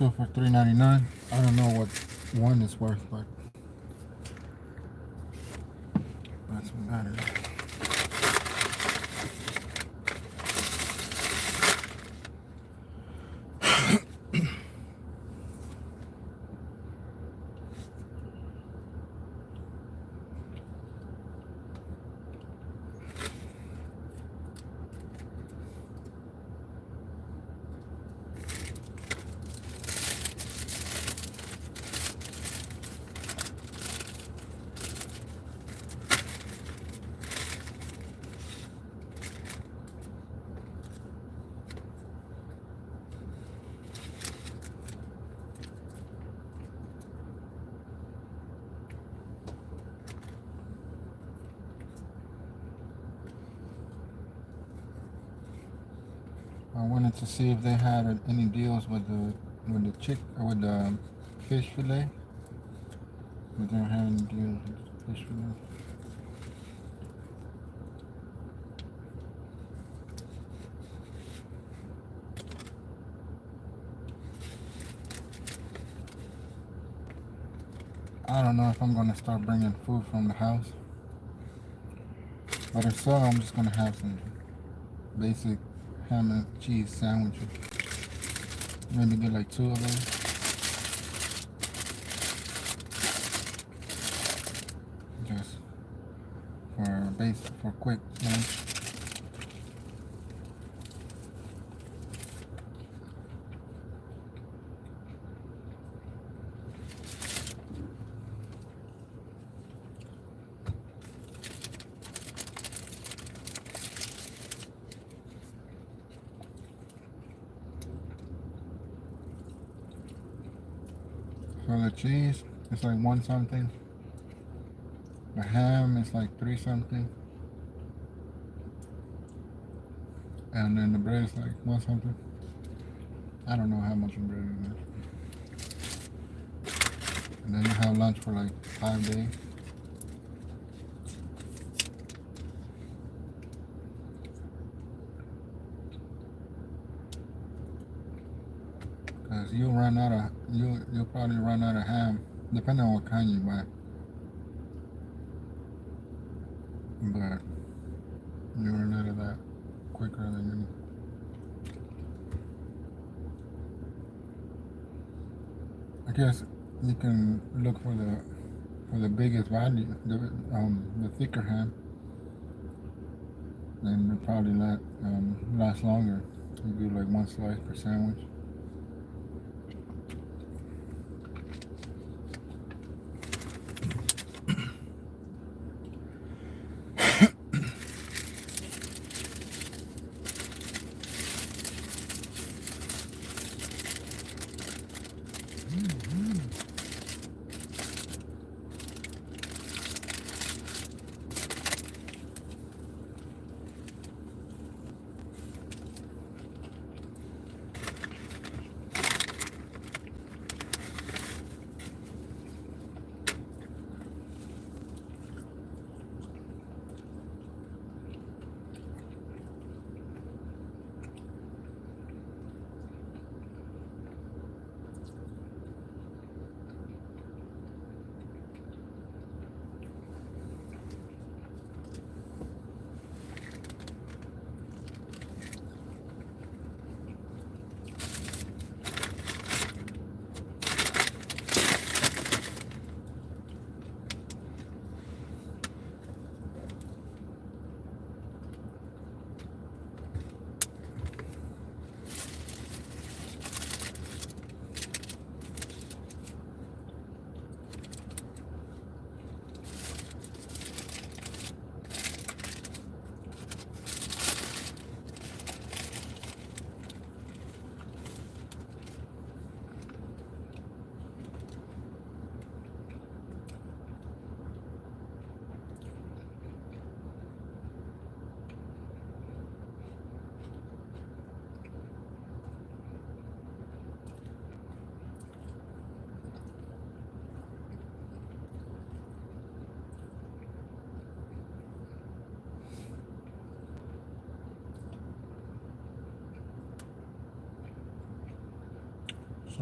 two for $3.99. I don't know what one is worth, but that's what matters. I wanted to see if they had any deals with the fish fillet. But they don't have any deals with the fish fillet. I don't know if I'm gonna start bringing food from the house, but if so, I'm just gonna have some basic ham and cheese sandwiches. Maybe get like 2 of those. Just for quick lunch. So the cheese is like 1 something. The ham is like 3 something. And then the bread is like 1 something. I don't know how much the bread is. And then you have lunch for like 5 days. Cause you'll probably run out of ham, depending on what kind you buy. But you run out of that quicker than you. I guess you can look for the biggest value, the thicker ham. Then it'll probably last longer. You do like 1 slice per sandwich.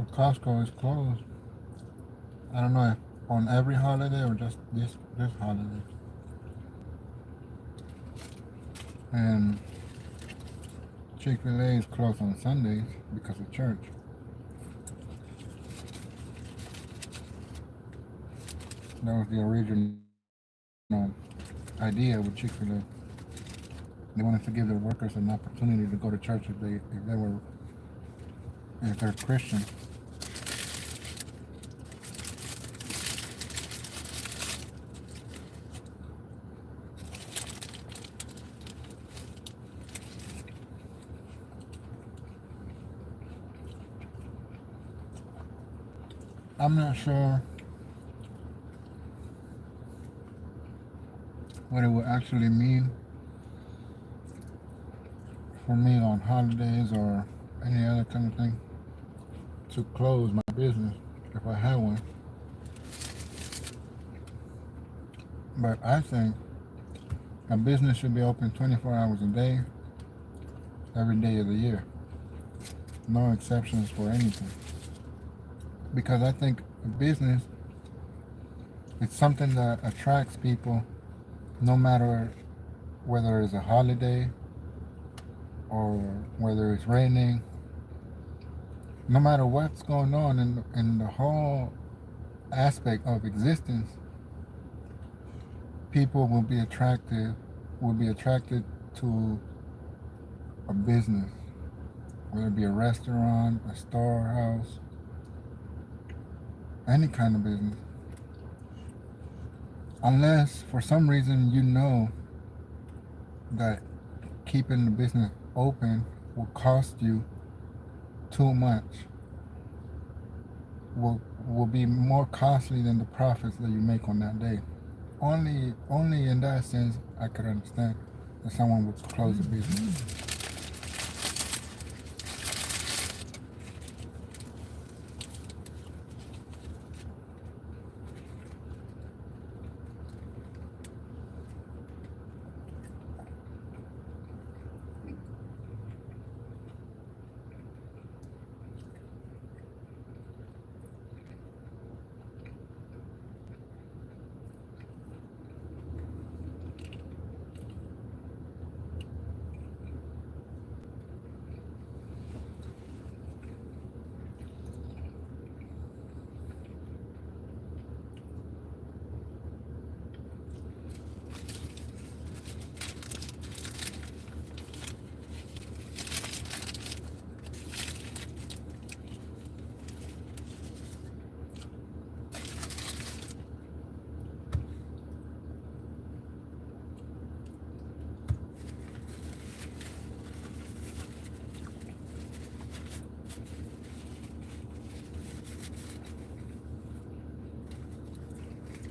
So Costco is closed. I don't know if on every holiday or just this holiday. And Chick-fil-A is closed on Sundays because of church. That was the original idea with Chick-fil-A. They wanted to give their workers an opportunity to go to church if they're Christian. I'm not sure what it would actually mean for me on holidays or any other kind of thing to close my business if I had one. But I think a business should be open 24 hours a day, every day of the year. No exceptions for anything. Because I think a business is something that attracts people no matter whether it's a holiday or whether it's raining. No matter what's going on in the whole aspect of existence, people will be attracted to a business, whether it be a restaurant, a storehouse, any kind of business. Unless for some reason you know that keeping the business open will cost you too much, will be more costly than the profits that you make on that day. Only in that sense I could understand that someone would close the business.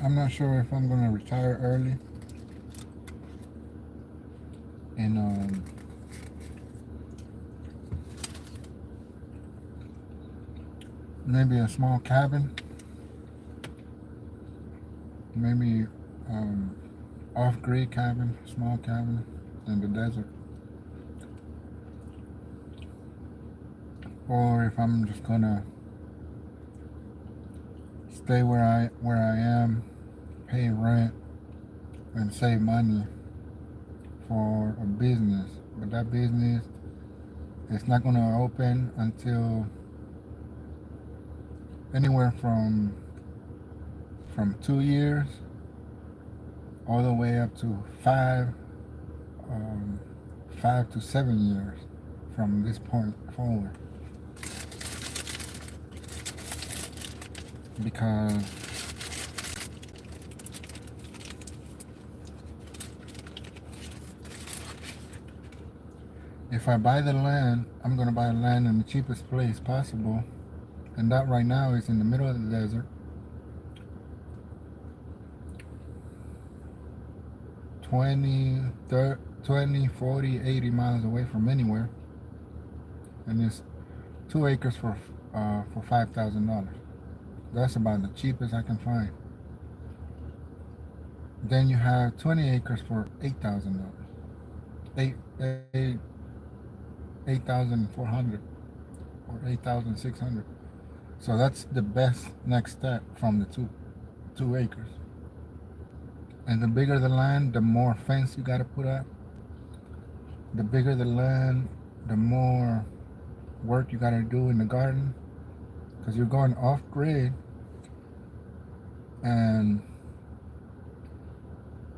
I'm not sure if I'm gonna retire early in maybe a small cabin, maybe off-grid cabin, small cabin in the desert, or if I'm just gonna stay where I am, pay rent, and save money for a business. But that business is not gonna open until anywhere from 2 years all the way up to 5 to 7 years from this point forward. Because if I buy the land, I'm going to buy land in the cheapest place possible. And that right now is in the middle of the desert. 20, 40, 80 miles away from anywhere. And it's 2 acres for $5,000. That's about the cheapest I can find. Then you have 20 acres for $8,000. $8,400 or $8,600. So that's the best next step from the 2 acres. And the bigger the land, the more fence you got to put up. The bigger the land, the more work you got to do in the garden, because you're going off grid. And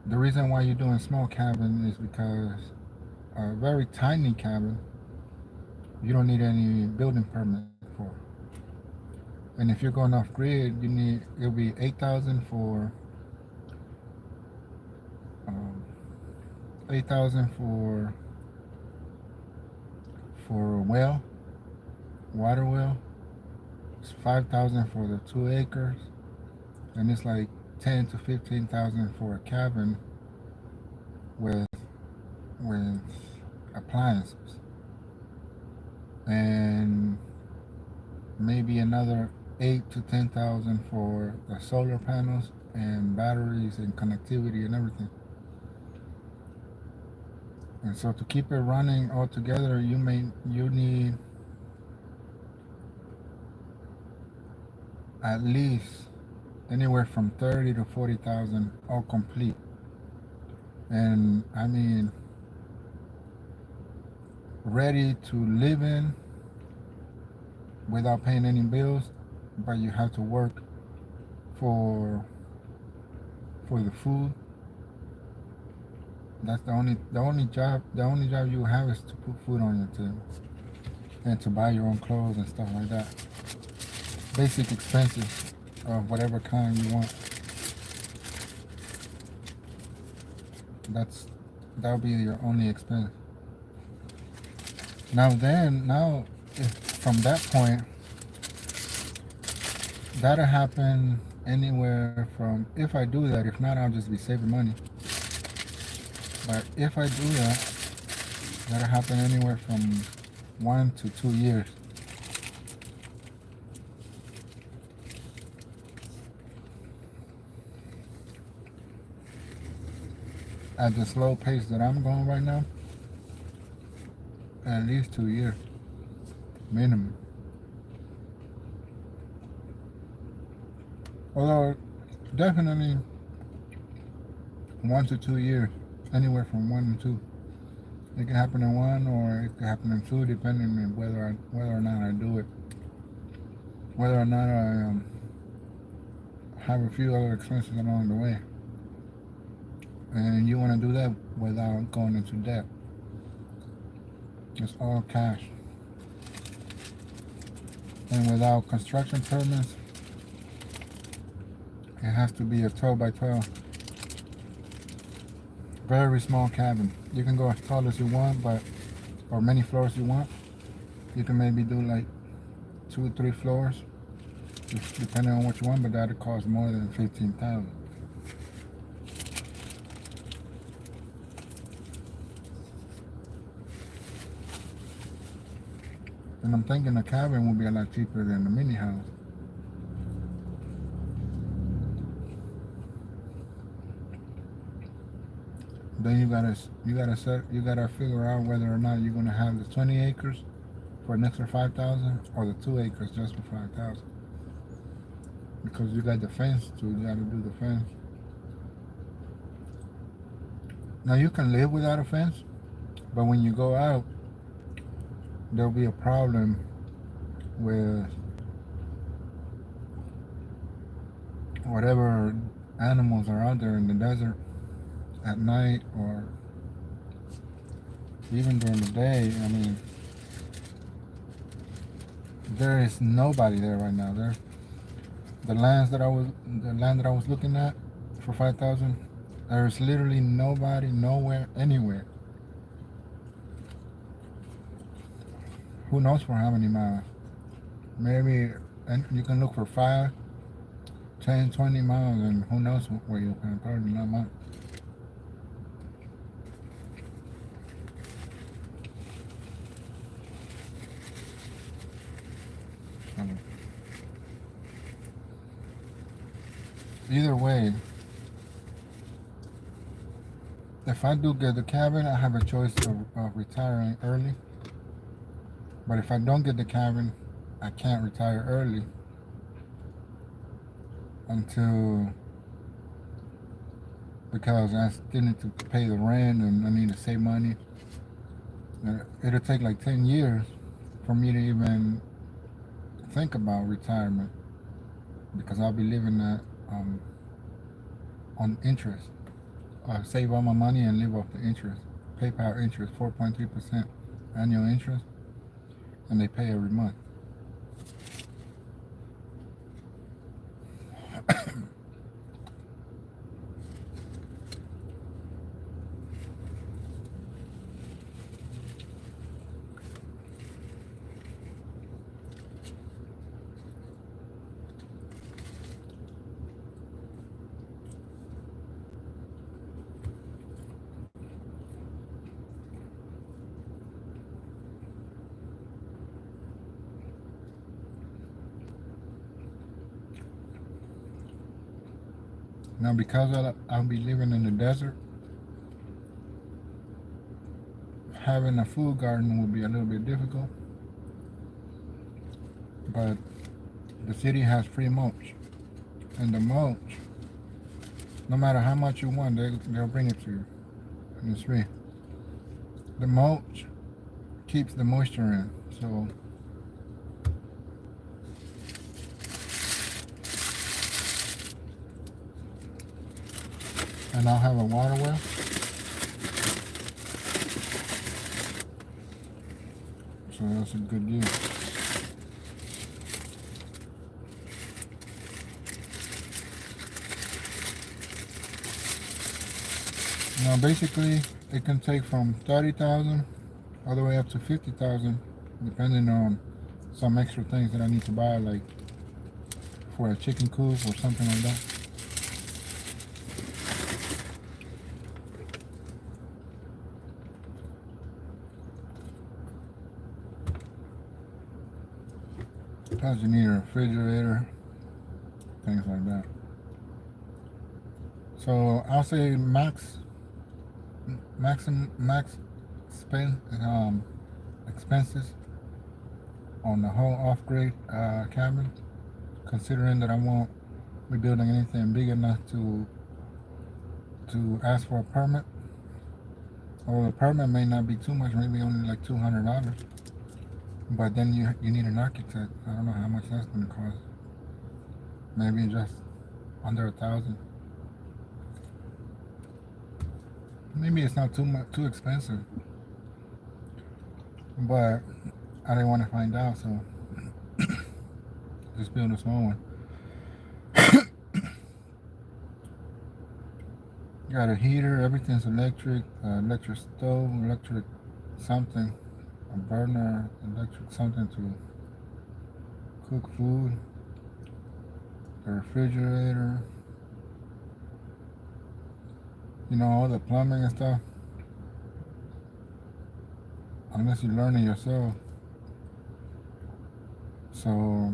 the reason why you're doing small cabin is because a very tiny cabin you don't need any building permit for. And if you're going off grid, it'll be 8,000 um, 8,000 for a well, water well. It's 5,000 for the 2 acres, and it's like 10 to 15,000 for a cabin with with appliances, and maybe another 8 to 10,000 for the solar panels and batteries and connectivity and everything. And so to keep it running all together, you need at least anywhere from 30 to 40,000 all complete. And I mean, ready to live in without paying any bills, but you have to work for the food. That's the only job you have is to put food on your table and to buy your own clothes and stuff like that. Basic expenses of whatever kind you want. That'll be your only expense. Now if from that point, that'll happen anywhere from, if I do that. If not, I'll just be saving money. But if I do that, that'll happen anywhere from 1 to 2 years. At the slow pace that I'm going right now, at least 2 years minimum. Although definitely 1 to 2 years, anywhere from 1 and 2. It can happen in 1 or it can happen in 2, depending on whether or not I do it, whether or not I have a few other expenses along the way. And you want to do that without going into debt. It's all cash. And without construction permits, it has to be a 12 by 12. Very small cabin. You can go as tall as you want, or many floors you want. You can maybe do like 2 or 3 floors, depending on what you want, but that'll cost more than 15,000. And I'm thinking a cabin will be a lot cheaper than a mini house. Then you gotta figure out whether or not you're gonna have the 20 acres for an extra 5,000 or the 2 acres just for 5,000. Because you got the fence too. You gotta do the fence. Now you can live without a fence, but when you go out, there'll be a problem with whatever animals are out there in the desert at night or even during the day. I mean, there is nobody there right now. The land that I was looking at for 5,000. There's literally nobody, nowhere, anywhere. Who knows for how many miles? Maybe, and you can look for 5, 10, 20 miles, and who knows where you'll find. Probably not much. Either way, if I do get the cabin, I have a choice of retiring early. But if I don't get the cabin, I can't retire early until, because I still need to pay the rent and I need to save money. It'll take like 10 years for me to even think about retirement, because I'll be living that on interest. Save all my money and live off the interest. PayPal interest, 4.3% annual interest, and they pay every month. Now, because I'll be living in the desert, having a food garden will be a little bit difficult. But the city has free mulch, and the mulch, no matter how much you want, they'll bring it to you, and it's free. The mulch keeps the moisture in, so and I'll have a water well. So that's a good deal. Now basically it can take from 30,000 all the way up to 50,000, depending on some extra things that I need to buy, like for a chicken coop or something like that. Plus you need a refrigerator, things like that. So I'll say max spend expenses on the whole off-grid cabin, considering that I won't be building anything big enough to ask for a permit. Or the permit may not be too much, maybe only like $200. But then you need an architect. I don't know how much that's gonna cost. Maybe just under 1,000. Maybe it's not too expensive. But I didn't want to find out, so just build a small one. Got a heater, everything's electric, electric stove, electric something, a burner, electric something to cook food, a refrigerator, all the plumbing and stuff. Unless you learn it yourself. So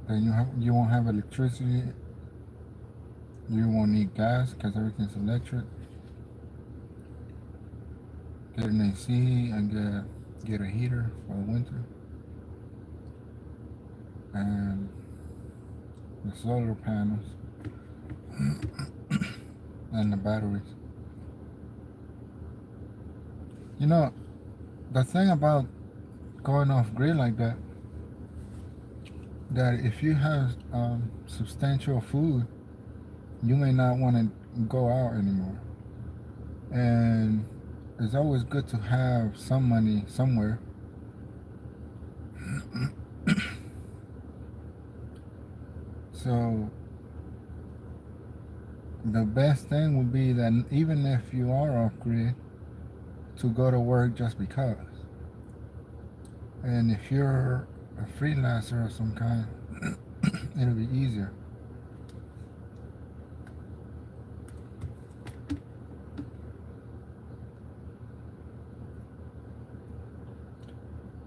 then you won't have electricity. You won't need gas because everything's electric. Get an AC and get a heater for the winter. And the solar panels and the batteries. The thing about going off grid like that if you have substantial food, you may not want to go out anymore. And it's always good to have some money somewhere. So the best thing would be that even if you are off grid, to go to work just because. And if you're a freelancer of some kind, it'll be easier.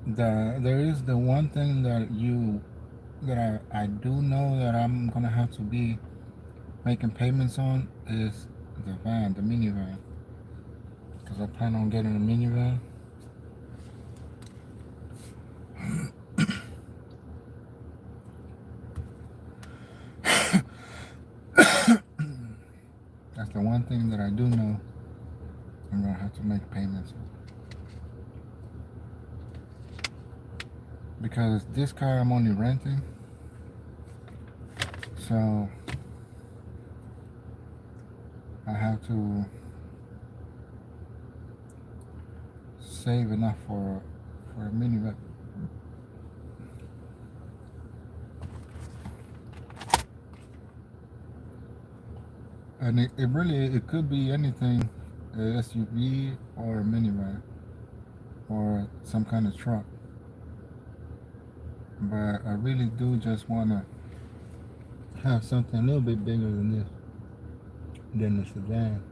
There is the one thing that you that I do know that I'm gonna have to be making payments on is the minivan, because I plan on getting a minivan. That's the one thing that I do know I'm gonna have to make payments on. Because this car I'm only renting, so I have to save enough for a minivan. And it really it could be anything, a SUV or a minivan or some kind of truck. But I really do just wanna have something a little bit bigger than the sedan.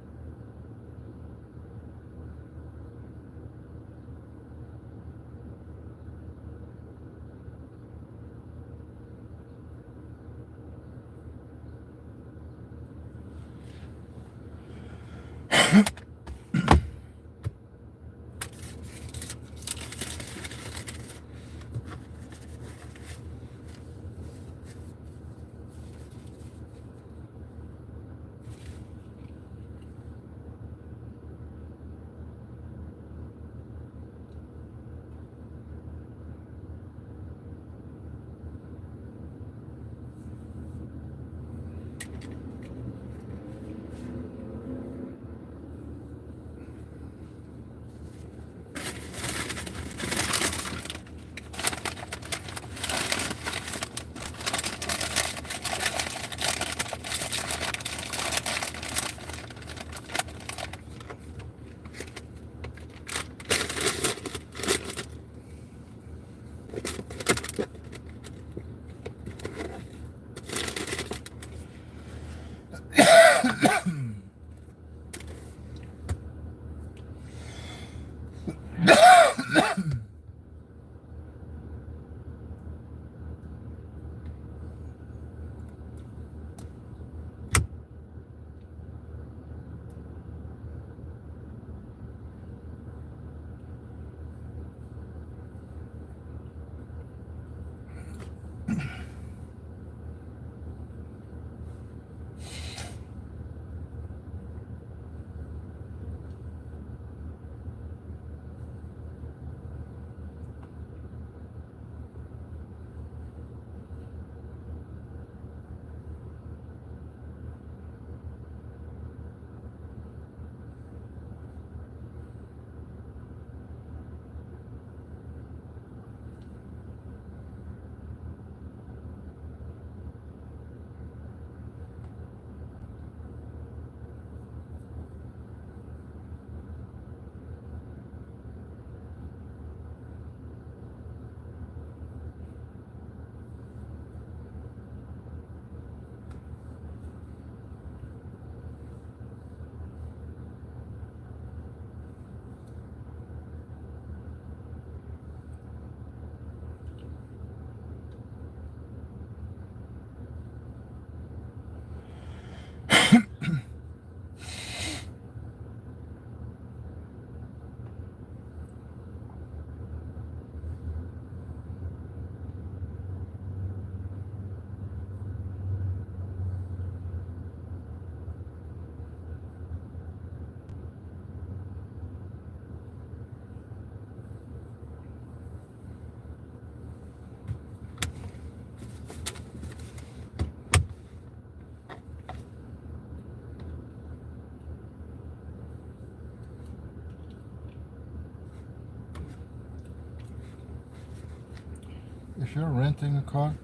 If you're renting a car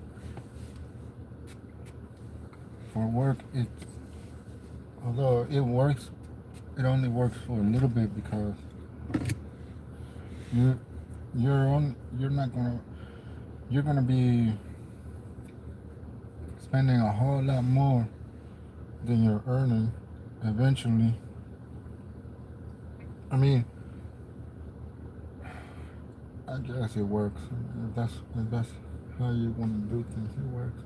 for work, although it works, it only works for a little bit because you you're not gonna you're gonna be spending a whole lot more than you're earning eventually. I mean, I guess it works. If that's how you want to do things. It works.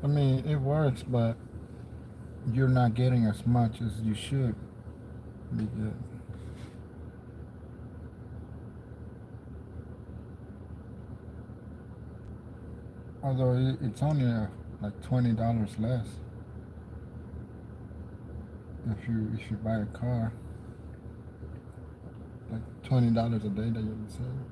I mean, it works, but you're not getting as much as you should be getting. Although it's only like $20 less if you buy a car, like $20 a day that you'll be saving.